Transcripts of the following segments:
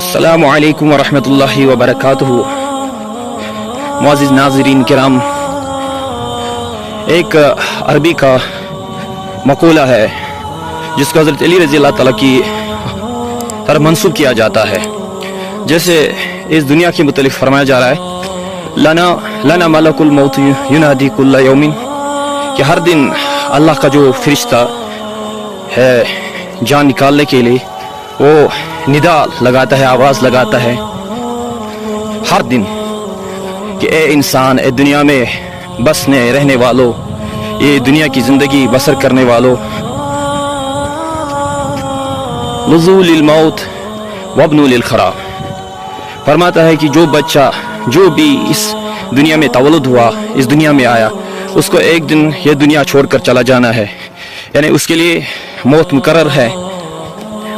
السلام علیکم ورحمۃ اللہ وبرکاتہ۔ معزز ناظرین کرام، ایک عربی کا مقولہ ہے جس کو حضرت علی رضی اللہ تعالیٰ کی طرف منسوب کیا جاتا ہے۔ جیسے اس دنیا کے متعلق فرمایا جا رہا ہے، لنا ملک الموت ینادی کل یوم، کہ ہر دن اللہ کا جو فرشتہ ہے جان نکالنے کے لیے وہ ندا لگاتا ہے، آواز لگاتا ہے ہر دن کہ اے انسان، اے دنیا میں بسنے رہنے والوں، یہ دنیا کی زندگی بسر کرنے والوں، نزول الموت وابنوا للخراب، فرماتا ہے کہ جو بچہ جو بھی اس دنیا میں تولد ہوا، اس دنیا میں آیا، اس کو ایک دن یہ دنیا چھوڑ کر چلا جانا ہے، یعنی اس کے لیے موت مقرر ہے۔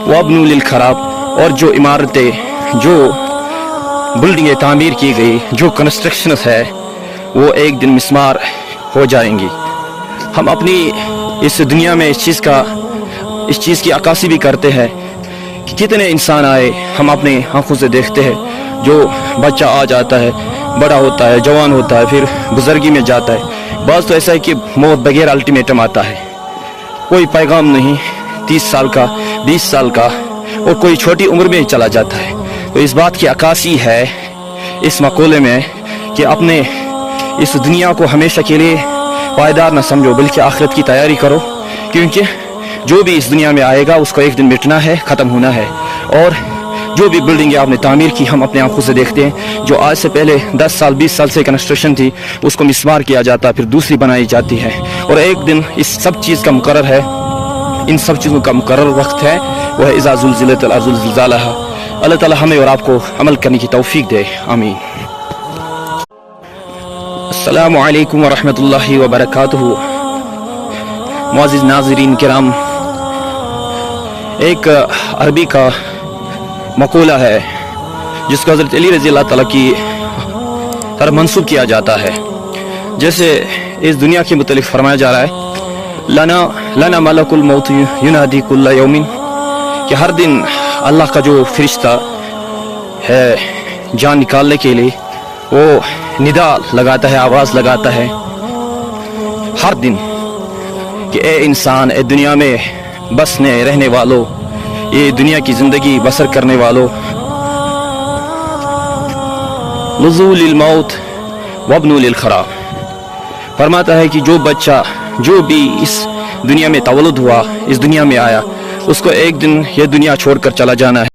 وابنوا للخراب، اور جو عمارتیں، جو بلڈنگیں تعمیر کی گئی، جو کنسٹرکشنز ہے، وہ ایک دن مسمار ہو جائیں گی۔ ہم اپنی اس دنیا میں اس چیز کی عکاسی بھی کرتے ہیں کہ کتنے انسان آئے، ہم اپنے آنکھوں سے دیکھتے ہیں، جو بچہ آ جاتا ہے، بڑا ہوتا ہے، جوان ہوتا ہے، پھر بزرگی میں جاتا ہے۔ بعض تو ایسا ہے کہ موت بغیر الٹیمیٹم آتا ہے، کوئی پیغام نہیں، 30 سال کا، 20 سال کا، اور کوئی چھوٹی عمر میں چلا جاتا ہے۔ تو اس بات کی عکاسی ہے اس مقولے میں کہ اپنے اس دنیا کو ہمیشہ کے لیے پائیدار نہ سمجھو، بلکہ آخرت کی تیاری کرو، کیونکہ جو بھی اس دنیا میں آئے گا اس کو ایک دن مٹنا ہے، ختم ہونا ہے۔ اور جو بھی بلڈنگیں آپ نے تعمیر کی، ہم اپنے آنکھوں سے دیکھتے ہیں، جو آج سے پہلے 10 سال 20 سال سے کنسٹرکشن تھی، اس کو مسمار کیا جاتا، پھر دوسری بنائی جاتی ہے، اور ایک دن اس سب چیز کا مقرر ہے، ان سب چیزوں کا مقرر وقت ہے، وہ ہے اذا زلزلت الارض زلزالہا۔ اللہ تعالی ہمیں اور آپ کو عمل کرنے کی توفیق دے، آمین۔ السلام علیکم ورحمۃ اللہ وبرکاتہ۔ معزز ناظرین کرام، ایک عربی کا مقولہ ہے جس کو حضرت علی رضی اللہ تعالیٰ کی طرف منسوب کیا جاتا ہے۔ جیسے اس دنیا کے متعلق فرمایا جا رہا ہے، لنا ملک الموت ینادی کل یوم، کہ ہر دن اللہ کا جو فرشتہ ہے جان نکالنے کے لیے وہ ندا لگاتا ہے، آواز لگاتا ہے ہر دن کہ اے انسان، اے دنیا میں بسنے رہنے والوں، یہ دنیا کی زندگی بسر کرنے والوں، نزول الموت وابنوا للخراب، فرماتا ہے کہ جو بچہ جو بھی اس دنیا میں تولد ہوا، اس دنیا میں آیا، اس کو ایک دن یہ دنیا چھوڑ کر چلا جانا ہے۔